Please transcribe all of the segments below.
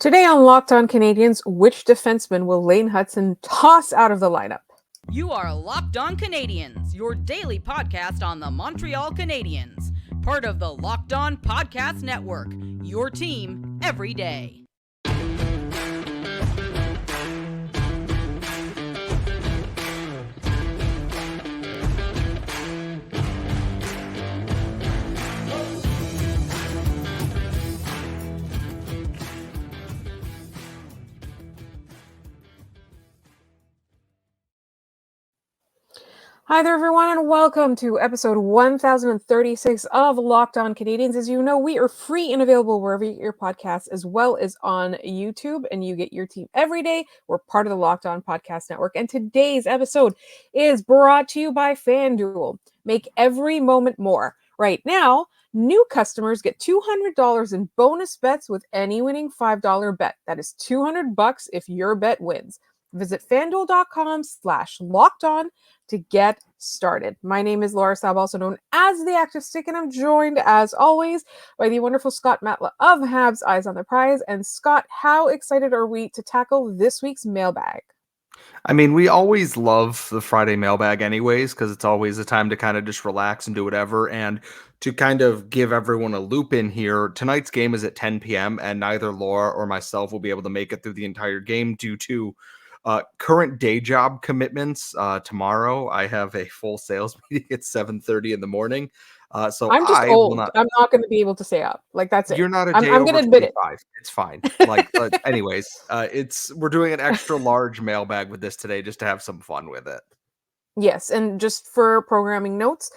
Today on Locked On Canadiens, which defenseman will Lane Hutson toss out of the lineup? You are Locked On Canadiens, your daily podcast on the Montreal Canadiens, part of the Locked On Podcast Network, your team every day. Hi there, everyone, and welcome to episode 1036 of Locked On Canadiens. As you know, we are free and available wherever you get your podcasts, as well as on YouTube, and you get your team every day. We're part of the Locked On Podcast Network, and today's episode is brought to you by FanDuel. Make every moment more. Right now, new customers get $200 in bonus bets with any winning $5 bet. That is $200 if your bet wins. Visit fanduel.com/lockedon to get started. My name is Laura Saab, also known as the Active Stick, and I'm joined, as always, by the wonderful Scott Matla of Habs Eyes on the Prize. And Scott, how excited are we to tackle this week's mailbag? I mean, we always love the Friday mailbag anyways, because it's always a time to kind of just relax and do whatever. And to kind of give everyone a loop in here, tonight's game is at 10 p.m. and neither Laura or myself will be able to make it through the entire game due to current day job commitments. Tomorrow, I have a full sales meeting at 7:30 in the morning. So I'm just I old. will not. I'm not going to be able to stay up. Like, that's it. You're not a I'm day going over to admit it. 25. It's fine. Anyways, we're doing an extra large mailbag with this today just to have some fun with it. Yes, and just for programming notes,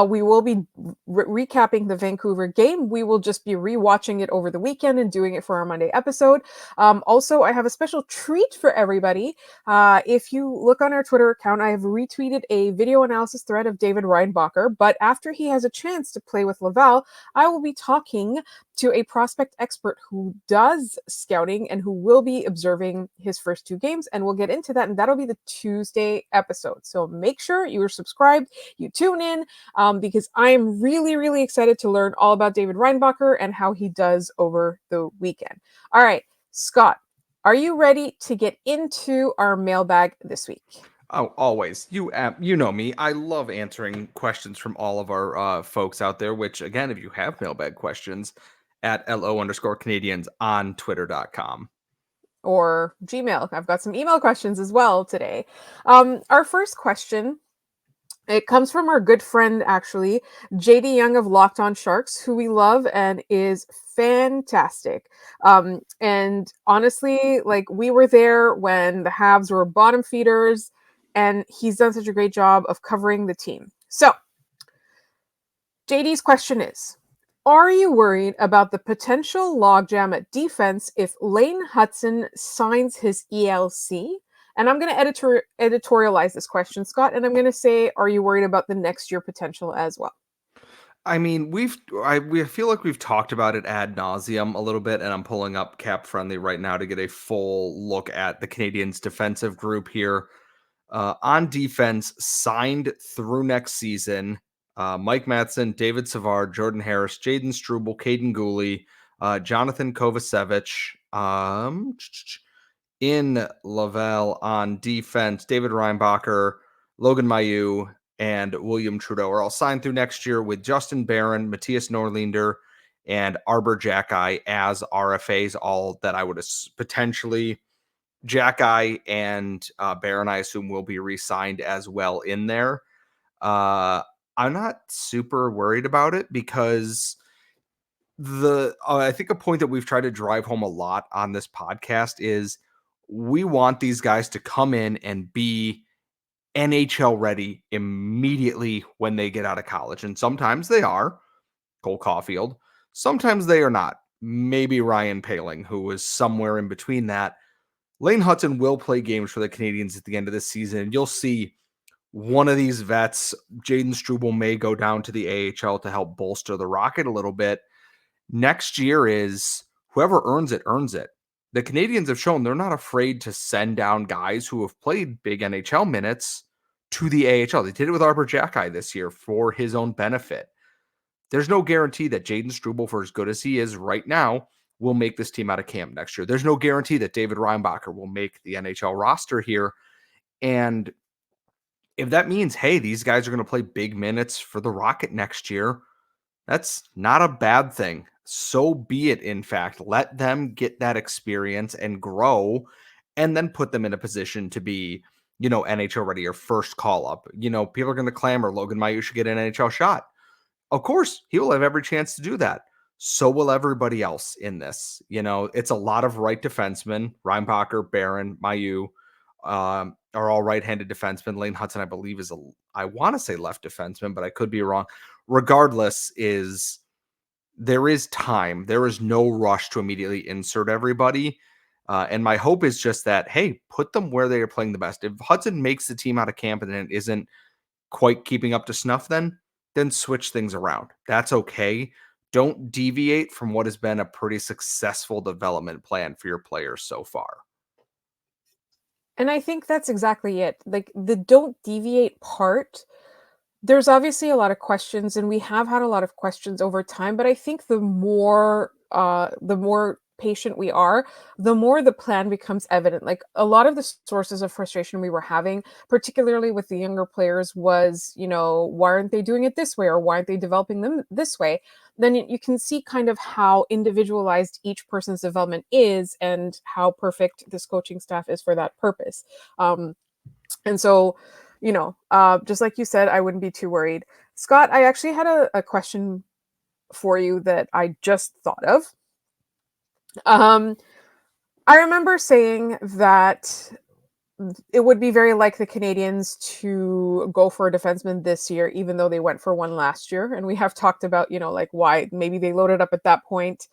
we will be recapping the Vancouver game. We will just be rewatching it over the weekend and doing it for our Monday episode. Also, I have a special treat for everybody. If you look on our Twitter account, I have retweeted a video analysis thread of David Reinbacher, but after he has a chance to play with Laval, I will be talking to a prospect expert who does scouting and who will be observing his first two games, and we'll get into that, and that'll be the Tuesday episode. So make sure you are subscribed, you tune in, because I'm really, really excited to learn all about David Reinbacher and how he does over the weekend. All right, Scott, are you ready to get into our mailbag this week? Oh, always. You know me. I love answering questions from all of our folks out there, which, again, if you have mailbag questions, at LO_Canadiens on Twitter.com. Or Gmail. I've got some email questions as well today. Our first question, it comes from our good friend, actually, JD Young of Locked On Sharks, who we love and is fantastic. And honestly, like, we were there when the Habs were bottom feeders, and he's done such a great job of covering the team. So, JD's question is, are you worried about the potential logjam at defense if Lane Hutson signs his ELC? And I'm going to editorialize this question, Scott, and I'm going to say, are you worried about the next year potential as well? I mean, we feel like we've talked about it ad nauseum a little bit, and I'm pulling up Cap Friendly right now to get a full look at the Canadiens' defensive group here. On defense, signed through next season, Mike Matheson, David Savard, Jordan Harris, Jaden Struble, Caden Gooley, Jonathan Kovacevic. In Laval on defense, David Reinbacher, Logan Mailloux, and William Trudeau are all signed through next year, with Justin Barron, Matthias Norlinder, and Arbor Jackeye as RFAs, all that I would potentially Jackeye and Barron, I assume, will be re-signed as well in there. I'm not super worried about it because I think a point that we've tried to drive home a lot on this podcast is we want these guys to come in and be NHL ready immediately when they get out of college. And sometimes they are, Cole Caulfield. Sometimes they are not. Maybe Ryan Poehling, who was somewhere in between that. Lane Hutson will play games for the Canadiens at the end of this season, and you'll see one of these vets. Jaden Struble may go down to the AHL to help bolster the Rocket a little bit. Next year is whoever earns it, earns it. The Canadiens have shown they're not afraid to send down guys who have played big NHL minutes to the AHL. They did it with Arbor Jackeye this year for his own benefit. There's no guarantee that Jaden Struble, for as good as he is right now, will make this team out of camp next year. There's no guarantee that David Reinbacher will make the NHL roster here. And if that means, hey, these guys are going to play big minutes for the Rocket next year, that's not a bad thing. So be it, in fact. Let them get that experience and grow, and then put them in a position to be, NHL ready or first call up. People are going to clamor Logan Mailloux should get an NHL shot. Of course, he will have every chance to do that. So will everybody else in this. It's a lot of right defensemen. Reinbacher, Barron, Mailloux are all right-handed defensemen. Lane Hutson, I believe, I want to say left defenseman, but I could be wrong. Regardless, there is time. There is no rush to immediately insert everybody. And my hope is just that, hey, put them where they are playing the best. If Hudson makes the team out of camp and then it isn't quite keeping up to snuff, then switch things around. That's okay. Don't deviate from what has been a pretty successful development plan for your players so far. And I think that's exactly it. Like, the don't deviate part, there's obviously a lot of questions, and we have had a lot of questions over time, but I think the more patient we are, the more the plan becomes evident. Like, a lot of the sources of frustration we were having, particularly with the younger players, was, why aren't they doing it this way, or why aren't they developing them this way? Then you can see kind of how individualized each person's development is, and how perfect this coaching staff is for that purpose. And so, just like you said, I wouldn't be too worried. Scott, I actually had a question for you that I just thought of. I remember saying that it would be very like the Canadiens to go for a defenseman this year, even though they went for one last year. And we have talked about, like, why maybe they loaded up at that point,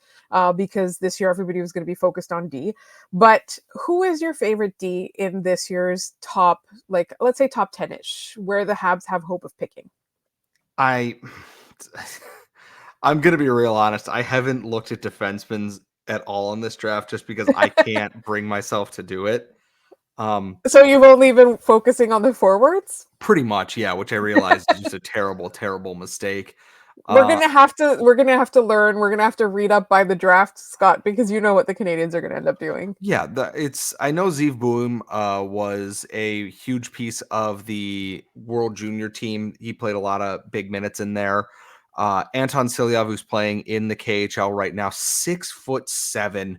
because this year everybody was going to be focused on D. But who is your favorite D in this year's top, like, let's say top 10-ish, where the Habs have hope of picking? I'm going to be real honest. I haven't looked at defensemen at all in this draft just because I can't bring myself to do it. So you've only been focusing on the forwards? Pretty much, yeah, which I realize is just a terrible, terrible mistake. We're gonna have to learn. We're gonna have to read up by the draft, Scott, because you know what the Canadiens are gonna end up doing. Yeah, I know Zeev Boom was a huge piece of the World Junior team. He played a lot of big minutes in there. Anton Silyav, who's playing in the KHL right now, 6'7",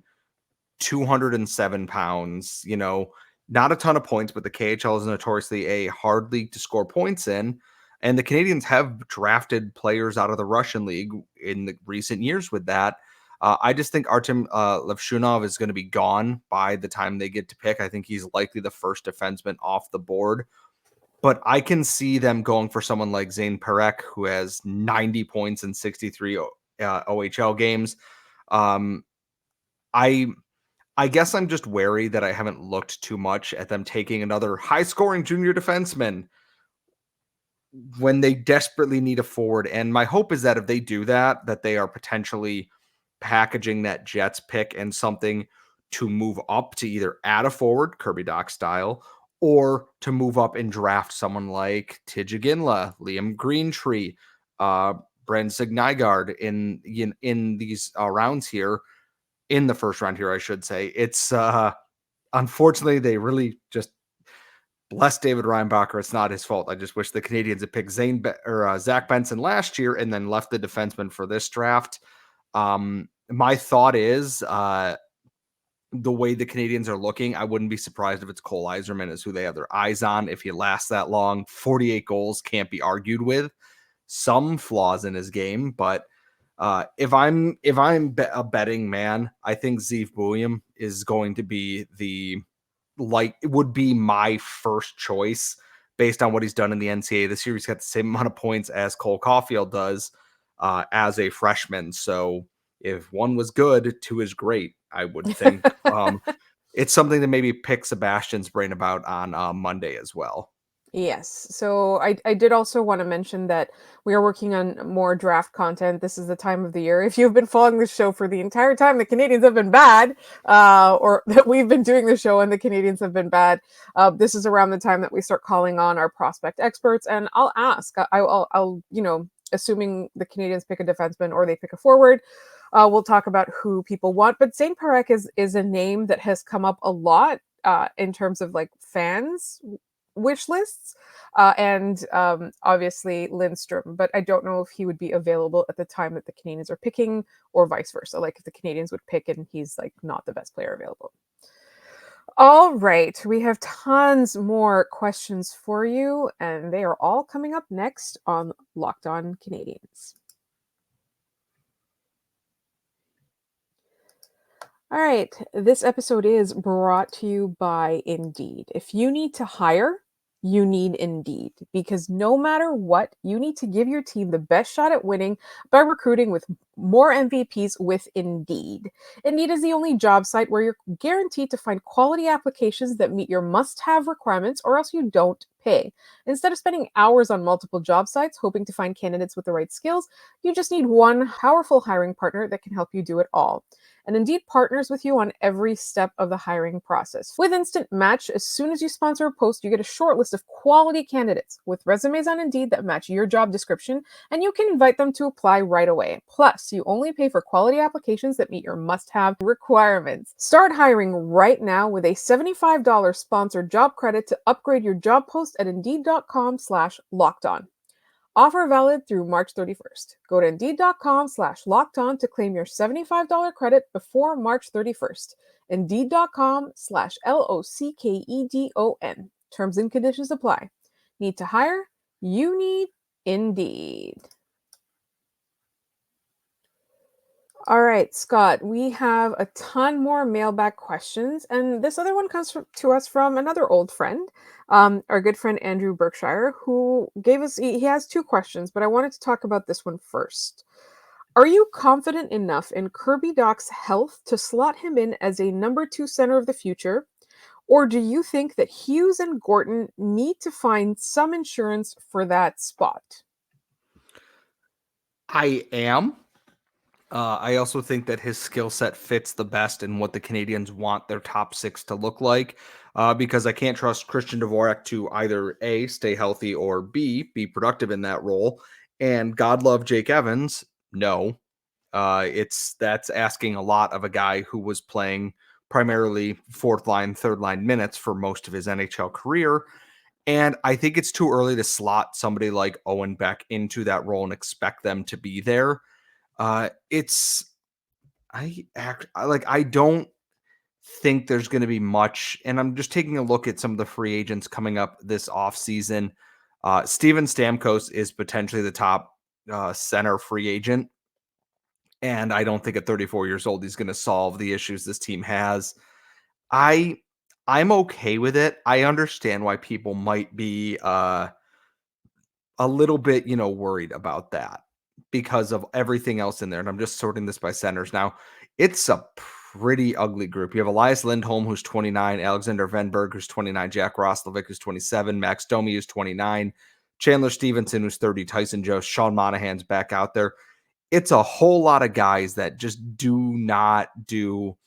207 pounds. Not a ton of points, but the KHL is notoriously a hard league to score points in. And the Canadiens have drafted players out of the Russian league in the recent years with that. I just think Artem Levshunov is going to be gone by the time they get to pick. I think he's likely the first defenseman off the board. But I can see them going for someone like Zane Perek, who has 90 points in 63 OHL games. I guess I'm just wary that I haven't looked too much at them taking another high-scoring junior defenseman when they desperately need a forward. And my hope is that if they do that they are potentially packaging that Jets pick and something to move up to either add a forward, Kirby Dach style, or to move up and draft someone like Tij Ginla, Liam Greentree, Brent Signygard in these rounds here. In the first round here, I should say. It's unfortunately they really just bless David Reinbacher. It's not his fault. I just wish the Canadiens had picked Zach Benson last year and then left the defenseman for this draft. My thought is the way the Canadiens are looking, I wouldn't be surprised if it's Cole Yzerman is who they have their eyes on. If he lasts that long, 48 goals can't be argued with. Some flaws in his game, but if I'm a betting man, I think Zeev Boehm is going to be would be my first choice based on what he's done in the NCAA this year. He's got the same amount of points as Cole Caulfield does as a freshman. So if one was good, two is great, I would think. It's something to maybe pick Sebastian's brain about on Monday as well. Yes. So I did also want to mention that we are working on more draft content. This is the time of the year. If you've been following the show for the entire time the Canadiens have been bad, or that we've been doing the show and the Canadiens have been bad, this is around the time that we start calling on our prospect experts. And I'll ask, I'll assuming the Canadiens pick a defenseman or they pick a forward, we'll talk about who people want. But Zane Parekh is a name that has come up a lot in terms of like fans wish lists, and obviously Lindstrom. But I don't know if he would be available at the time that the Canadians are picking, or vice versa. Like if the Canadians would pick and he's like not the best player available. All right, we have tons more questions for you, and they are all coming up next on Locked On Canadians. All right, this episode is brought to you by Indeed. If you need to hire, you need Indeed, because no matter what, you need to give your team the best shot at winning by recruiting with more MVPs with Indeed. Indeed is the only job site where you're guaranteed to find quality applications that meet your must-have requirements, or else you don't pay. Instead of spending hours on multiple job sites hoping to find candidates with the right skills, you just need one powerful hiring partner that can help you do it all. And Indeed partners with you on every step of the hiring process. With Instant Match, as soon as you sponsor a post, you get a short list of quality candidates with resumes on Indeed that match your job description, and you can invite them to apply right away. Plus, you only pay for quality applications that meet your must-have requirements. Start hiring right now with a $75 sponsored job credit to upgrade your job post at Indeed.com/lockedon. Offer valid through March 31st. Go to Indeed.com/lockedon to claim your $75 credit before March 31st. Indeed.com/LOCKEDON. Terms and conditions apply. Need to hire? You need Indeed. All right, Scott, we have a ton more mailbag questions, and this other one comes to us from another old friend, our good friend Andrew Berkshire, who gave us, he has two questions, but I wanted to talk about this one first. Are you confident enough in Kirby Dach's health to slot him in as a number 2 center of the future, or do you think that Hughes and Gorton need to find some insurance for that spot? I am. I also think that his skill set fits the best in what the Canadians want their top 6 to look like, because I can't trust Christian Dvorak to either A, stay healthy, or B, be productive in that role. And God love Jake Evans, no. That's asking a lot of a guy who was playing primarily fourth line, third line minutes for most of his NHL career. And I think it's too early to slot somebody like Owen Beck into that role and expect them to be there. It's I don't think there's going to be much, and I'm just taking a look at some of the free agents coming up this offseason. Steven Stamkos is potentially the top center free agent, and I don't think at 34 years old he's going to solve the issues this team has. I'm okay with it. I understand why people might be a little bit, worried about that because of everything else in there. And I'm just sorting this by centers now. It's a pretty ugly group. You have Elias Lindholm, who's 29, Alexander Venberg, who's 29, Jack Roslovic, who's 27, Max Domi, who's 29, Chandler Stevenson, who's 30, Tyson Jost, Sean Monahan's back out there. It's a whole lot of guys that just do not do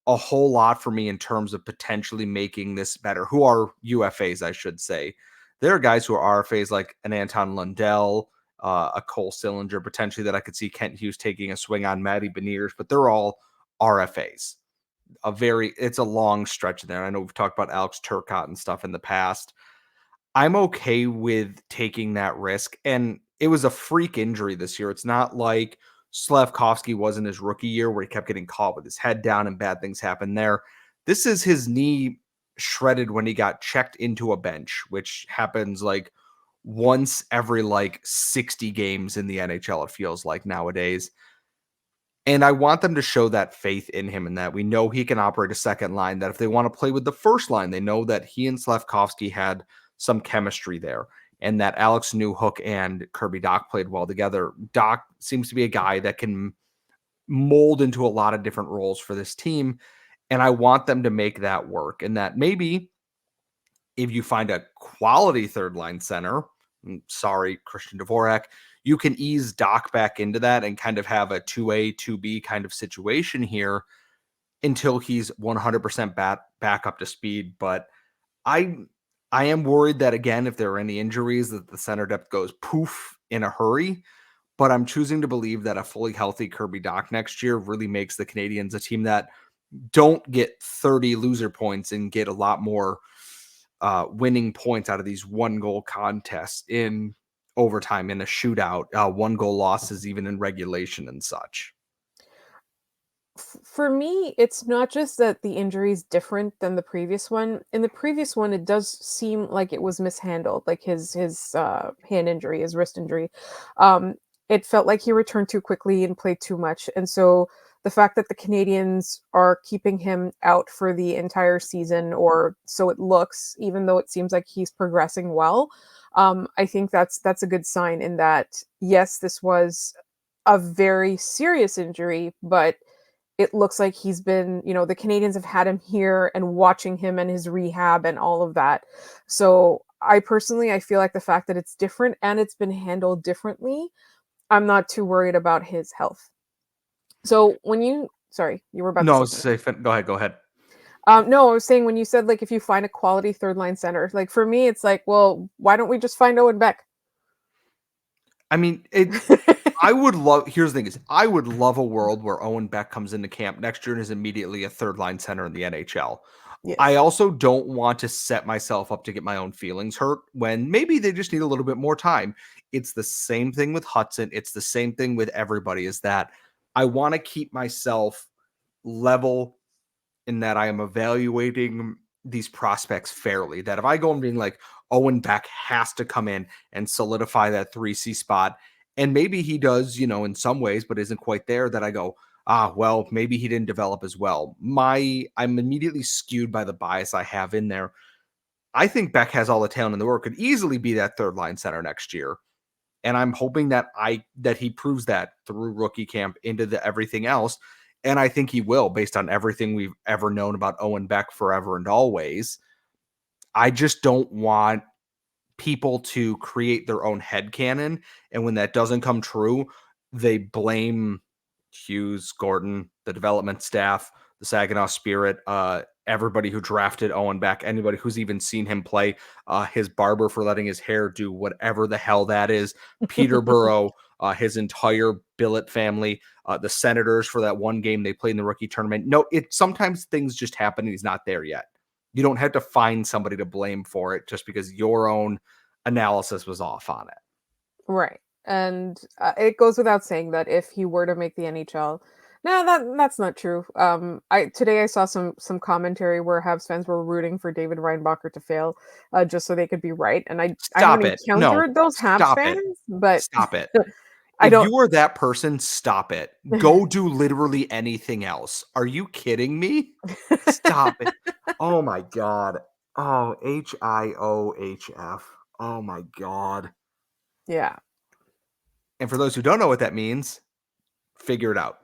a whole lot for me in terms of potentially making this better, who are UFAs, I should say. There are guys who are RFAs like an Anton Lundell, a Cole Sillinger, potentially that I could see Kent Hughes taking a swing on, Matty Beniers, but they're all RFAs. It's a long stretch there. I know we've talked about Alex Turcotte and stuff in the past. I'm okay with taking that risk. And it was a freak injury this year. It's not like Slavkovsky was in his rookie year where he kept getting caught with his head down and bad things happened there. This is his knee shredded when he got checked into a bench, which happens like once every 60 games in the NHL, it feels like nowadays. And I want them to show that faith in him and that we know he can operate a second line, that if they want to play with the first line, they know that he and Slavkovsky had some chemistry there and that Alex Newhook and Kirby Dach played well together. Dach seems to be a guy that can mold into a lot of different roles for this team. And I want them to make that work. And that maybe if you find a quality third line center, sorry, Christian Dvorak, you can ease Dach back into that and kind of have a 2A, 2B kind of situation here until he's 100% back up to speed. But I am worried that, again, if there are any injuries, that the center depth goes poof in a hurry. but I'm choosing to believe that a fully healthy Kirby Dach next year really makes the Canadiens a team that don't get 30 loser points and get a lot more winning points out of these 1-goal contests in overtime, in a shootout, 1-goal losses, even in regulation and such. For me, it's not just that the injury is different than the previous one. In the previous one, it does seem like it was mishandled, like his hand injury, his wrist injury. Um, it felt like he returned too quickly and played too much, and so the fact that the Canadians are keeping him out for the entire season, or so it looks, even though it seems like he's progressing well, I think that's a good sign. In that, yes, this was a very serious injury, but it looks like he's been, the Canadians have had him here and watching him and his rehab and all of that. So I feel like the fact that it's different and it's been handled differently, I'm not too worried about his health. So sorry, you were about to No, say something. safe. Go ahead. No, I was saying, when you said, like, if you find a quality third line center, like, for me, it's like, well, why don't we just find Owen Beck? I mean, here's the thing is, I would love a world where Owen Beck comes into camp next year and is immediately a third line center in the NHL. I Yes. also don't want to set myself up to get my own feelings hurt when maybe they just need a little bit more time. It's the same thing with Hudson. It's the same thing with everybody, is that I want to keep myself level in that I am evaluating these prospects fairly. That if I go and being like, Owen Beck has to come in and solidify that 3C spot, and maybe he does, in some ways, but isn't quite there, that I go, well, maybe he didn't develop as well. I'm immediately skewed by the bias I have in there. I think Beck has all the talent in the world, could easily be that third line center next year. And I'm hoping that he proves that through rookie camp into the everything else. And I think he will, based on everything we've ever known about Owen Beck forever and always. I just don't want people to create their own headcanon. And when that doesn't come true, they blame Hughes, Gordon, the development staff, the Saginaw Spirit, everybody who drafted Owen Beck, anybody who's even seen him play, his barber for letting his hair do whatever the hell that is, Peterborough, his entire billet family, the Senators for that one game they played in the rookie tournament. No, sometimes things just happen and he's not there yet. You don't have to find somebody to blame for it just because your own analysis was off on it. Right. And it goes without saying that if he were to make the NHL, no, that's not true. I saw some commentary where Habs fans were rooting for David Reinbacher to fail, just so they could be right. And I haven't Stop it. No, encountered those Habs stop it. fans, but Stop it. I If don't. you are that person, stop it. Go do literally anything else. Are you kidding me? Stop it. Oh my God. Oh, HIOHF. Oh my God. Yeah. And for those who don't know what that means, figure it out.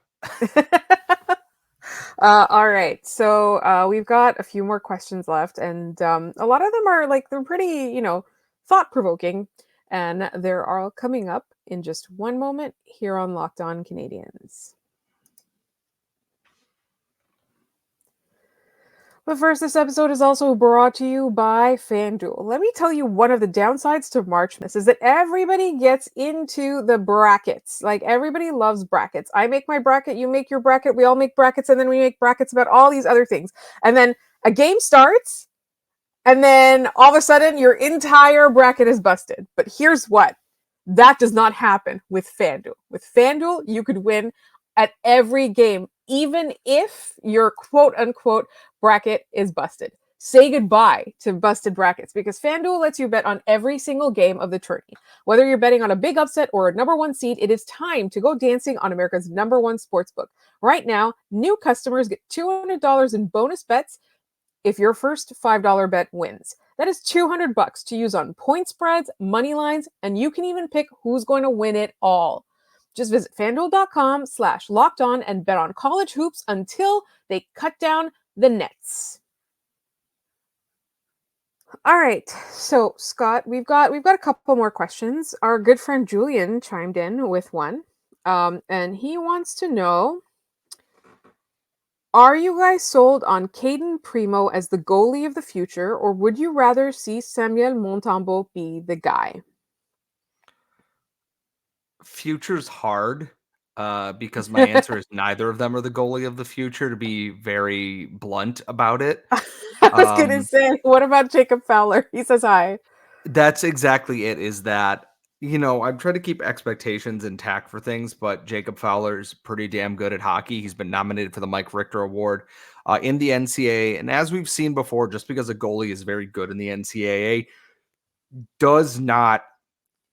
All right. So we've got a few more questions left, and a lot of them are like, they're pretty, thought provoking, and they're all coming up in just one moment here on Locked On Canadians. But first, this episode is also brought to you by FanDuel. Let me tell you, one of the downsides to March Madness is that everybody gets into the brackets. Like, everybody loves brackets. I make my bracket, you make your bracket, we all make brackets, and then we make brackets about all these other things. And then a game starts, and then all of a sudden, your entire bracket is busted. But here's what. That does not happen with FanDuel. With FanDuel, you could win at every game, even if your quote-unquote bracket is busted. Say goodbye to busted brackets, because FanDuel lets you bet on every single game of the tourney. Whether you're betting on a big upset or a number one seed, it is time to go dancing on America's number one sportsbook. Right now, new customers get $200 in bonus bets if your first $5 bet wins. That is $200 to use on point spreads, money lines, and you can even pick who's going to win it all. Just visit FanDuel.com/lockedon and bet on college hoops until they cut down the nets. All right, so Scott, we've got a couple more questions. Our good friend Julian chimed in with one, and he wants to know: are you guys sold on Cayden Prime as the goalie of the future, or would you rather see Samuel Montembeault be the guy? Future's hard because my answer is neither of them are the goalie of the future, to be very blunt about it. I was gonna say, what about Jacob Fowler? He says hi. That's exactly it, is that, I've tried to keep expectations intact for things, but Jacob Fowler's pretty damn good at hockey. He's been nominated for the Mike Richter Award in the NCAA. And as we've seen before, just because a goalie is very good in the NCAA does not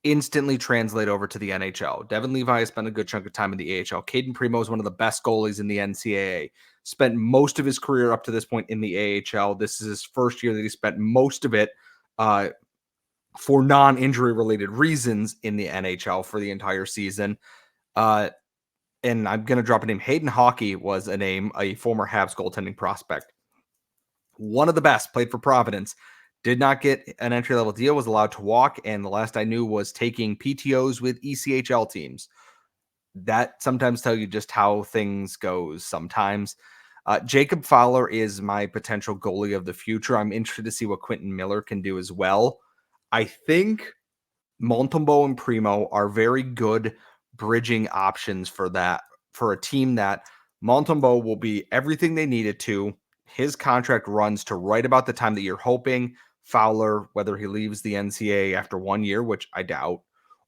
instantly translate over to the NHL. Devin Levi has spent a good chunk of time in the AHL. Cayden Prime is one of the best goalies in the NCAA. Spent most of his career up to this point in the AHL. This is his first year that he spent most of it for non-injury related reasons in the NHL for the entire season. And I'm going to drop a name. Hayden Hockey was a former Habs goaltending prospect. One of the best, played for Providence. Did not get an entry-level deal, was allowed to walk, and the last I knew was taking PTOs with ECHL teams. That sometimes tell you just how things goes sometimes. Jacob Fowler is my potential goalie of the future. I'm interested to see what Quentin Miller can do as well. I think Montembeault and Primo are very good bridging options for a team that Montembeault will be everything they needed to. His contract runs to right about the time that you're hoping Fowler, whether he leaves the NCAA after 1 year, which I doubt,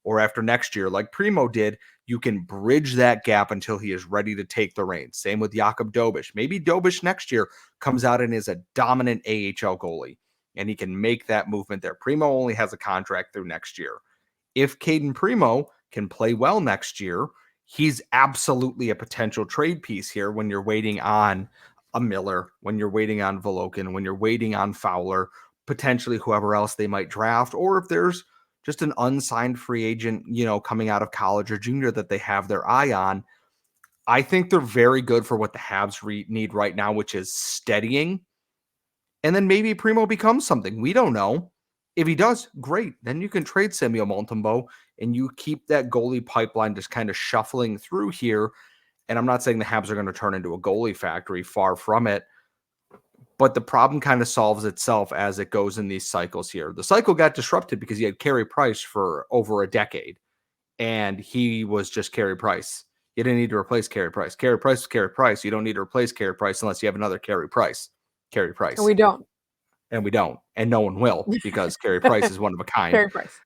or after next year, like Primo did, you can bridge that gap until he is ready to take the reins. Same with Jakub Dobiš. Maybe Dobiš next year comes out and is a dominant AHL goalie, and he can make that movement there. Primo only has a contract through next year. If Cayden Prime can play well next year, he's absolutely a potential trade piece here when you're waiting on a Miller, when you're waiting on Volokin, when you're waiting on Fowler, potentially whoever else they might draft, or if there's just an unsigned free agent, coming out of college or junior that they have their eye on. I think they're very good for what the Habs need right now, which is steadying. And then maybe Primo becomes something. We don't know. If he does, great. Then you can trade Samuel Montembeault and you keep that goalie pipeline just kind of shuffling through here. And I'm not saying the Habs are going to turn into a goalie factory, far from it. But the problem kind of solves itself as it goes in these cycles here. The cycle got disrupted because you had Carey Price for over a decade, and he was just Carey Price. You didn't need to replace Carey Price. Carey Price was Carey Price. You don't need to replace Carey Price unless you have another Carey Price. Carey Price. And we don't. And we don't. And no one will, because Carey Price is one of a kind. Carey Price.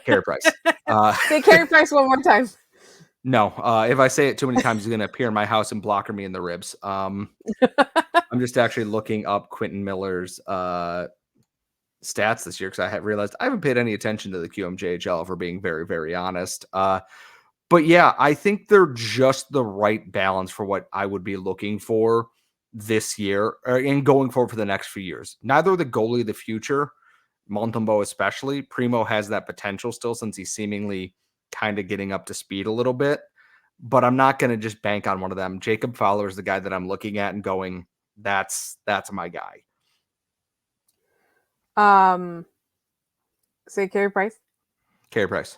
Carey Price. Say Carey Price one more time. No, if I say it too many times, he's going to appear in my house and blocker me in the ribs. I'm just actually looking up Quentin Miller's stats this year because I have realized I haven't paid any attention to the QMJHL, for being very, very honest. But yeah, I think they're just the right balance for what I would be looking for this year and going forward for the next few years. Neither the goalie of the future, Montembeault especially. Primo has that potential still, since he's seemingly kind of getting up to speed a little bit, but I'm not going to just bank on one of them. Jacob Fowler is the guy that I'm looking at and going, that's my guy. Say Carey Price. Carey Price.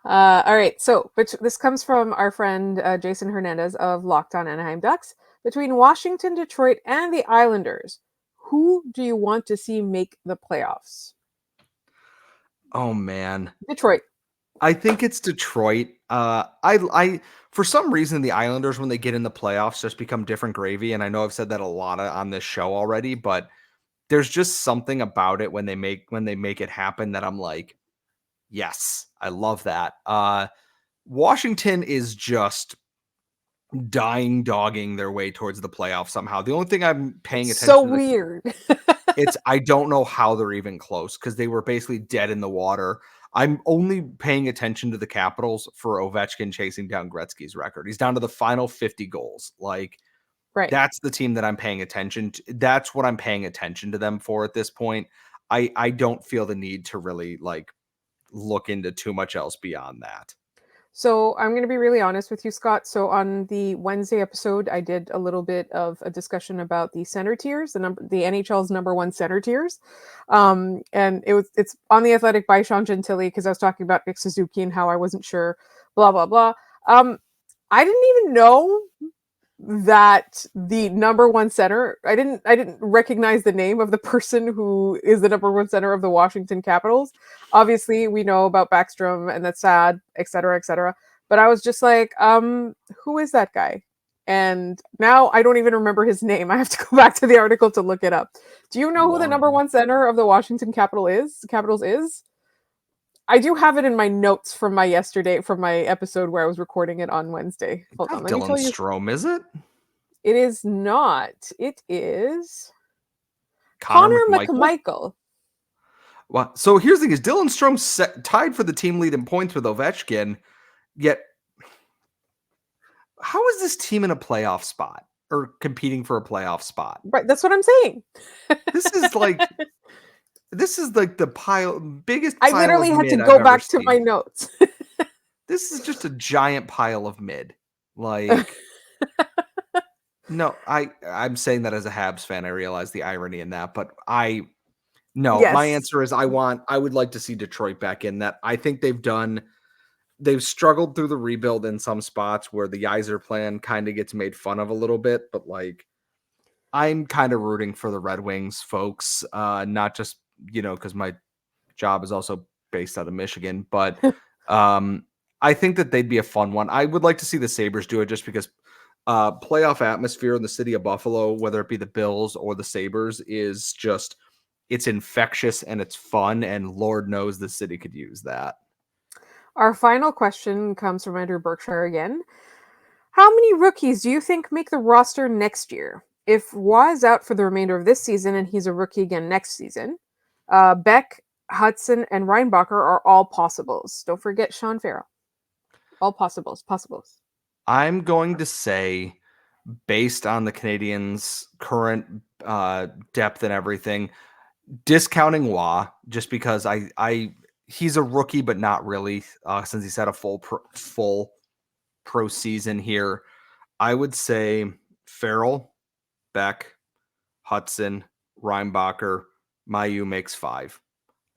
All right. So, but this comes from our friend Jason Hernandez of Locked On Anaheim Ducks. Between Washington, Detroit, and the Islanders, who do you want to see make the playoffs? Oh man, Detroit. I think it's Detroit. I for some reason the Islanders, when they get in the playoffs, just become different gravy. And I know I've said that a lot on this show already, but there's just something about it when they make it happen that I'm like, yes, I love that. Washington is just dogging their way towards the playoffs somehow. The only thing I'm paying attention So to weird. I don't know how they're even close, because they were basically dead in the water. I'm only paying attention to the Capitals for Ovechkin chasing down Gretzky's record. He's down to the final 50 goals. Like, right. That's the team that I'm paying attention to. That's what I'm paying attention to them for at this point. I don't feel the need to really look into too much else beyond that. So I'm going to be really honest with you, Scott. So on the Wednesday episode, I did a little bit of a discussion about the center tiers, the NHL's number one center tiers. And it's on The Athletic by Sean Gentili, because I was talking about Nick Suzuki and how I wasn't sure, blah, blah, blah. I didn't even know that the number one center, I didn't recognize the name of the person who is the number one center of the Washington Capitals. Obviously, we know about Backstrom and that's sad, etc., etc. But I was just like, who is that guy? And now I don't even remember his name. I have to go back to the article to look it up. Do you know who the number one center of the Washington Capitals is? I do have it in my notes from my episode where I was recording it on Wednesday. Hold on, let me Dylan tell you. Strome, is it? It is not. It is Connor McMichael. Well, so here's the thing: is Dylan Strome tied for the team lead in points with Ovechkin? Yet, how is this team in a playoff spot or competing for a playoff spot? Right, that's what I'm saying. This is like the biggest. I literally had to go back to my notes. This is just a giant pile of mid. Like, no, I'm saying that as a Habs fan. I realize the irony in that, but my answer is I would like to see Detroit back in that. I think they've struggled through the rebuild in some spots where the Yzer plan kind of gets made fun of a little bit, but like I'm kind of rooting for the Red Wings folks, not just, because my job is also based out of Michigan, but I think that they'd be a fun one. I would like to see the Sabres do it just because playoff atmosphere in the city of Buffalo, whether it be the Bills or the Sabres, is just, it's infectious and it's fun, and Lord knows the city could use that. Our final question comes from Andrew Berkshire again. How many rookies do you think make the roster next year? If Waugh is out for the remainder of this season and he's a rookie again next season, Beck, Hudson, and Reinbacher are all possibles. Don't forget Sean Farrell. All possibles. I'm going to say, based on the Canadiens' current depth and everything, discounting Waugh, just because he's a rookie, but not really, since he's had a full pro season here. I would say Farrell, Beck, Hudson, Reinbacher, Mailloux makes 5.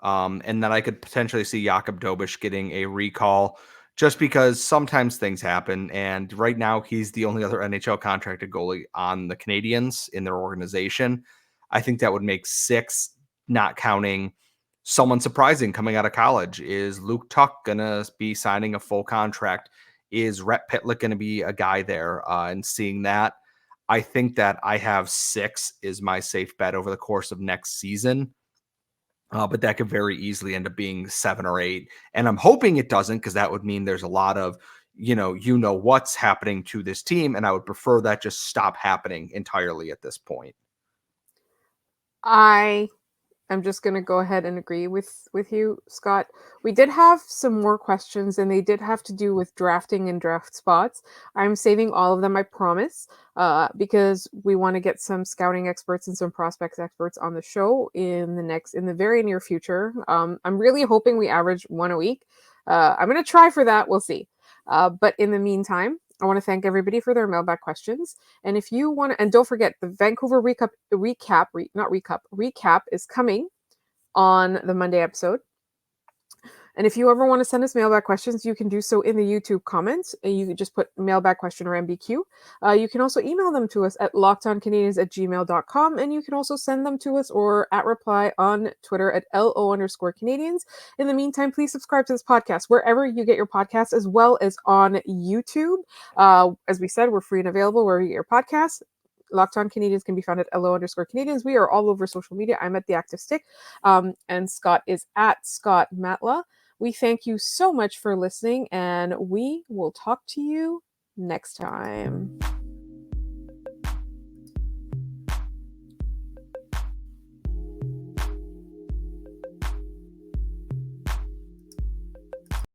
And then I could potentially see Jakub Dobeš getting a recall, just because sometimes things happen. And right now he's the only other NHL contracted goalie on the Canadiens in their organization. I think that would make 6, not counting someone surprising coming out of college. Is Luke Tuch going to be signing a full contract? Is Rhett Pitlick going to be a guy there? And seeing that, I think that I have 6 is my safe bet over the course of next season. But that could very easily end up being 7 or 8. And I'm hoping it doesn't, because that would mean there's a lot of, what's happening to this team. And I would prefer that just stop happening entirely at this point. I'm just going to go ahead and agree with you, Scott. We did have some more questions, and they did have to do with drafting and draft spots. I'm saving all of them, I promise, because we want to get some scouting experts and some prospects experts on the show in the very near future. I'm really hoping we average 1 a week. I'm going to try for that. We'll see. But in the meantime, I want to thank everybody for their mailbag questions. And if you want to, and don't forget, the Vancouver recap is coming on the Monday episode. And if you ever want to send us mailbag questions, you can do so in the YouTube comments. You can just put mailbag question or MBQ. You can also email them to us at lockedoncanadians@gmail.com. And you can also send them to us or at reply on Twitter at LO_Canadians. In the meantime, please subscribe to this podcast wherever you get your podcasts, as well as on YouTube. As we said, we're free and available wherever you get your podcasts. Locked On Canadians can be found at LO_Canadians. We are all over social media. I'm at The Active Stick. And Scott is at Scott Matla. We thank you so much for listening, and we will talk to you next time.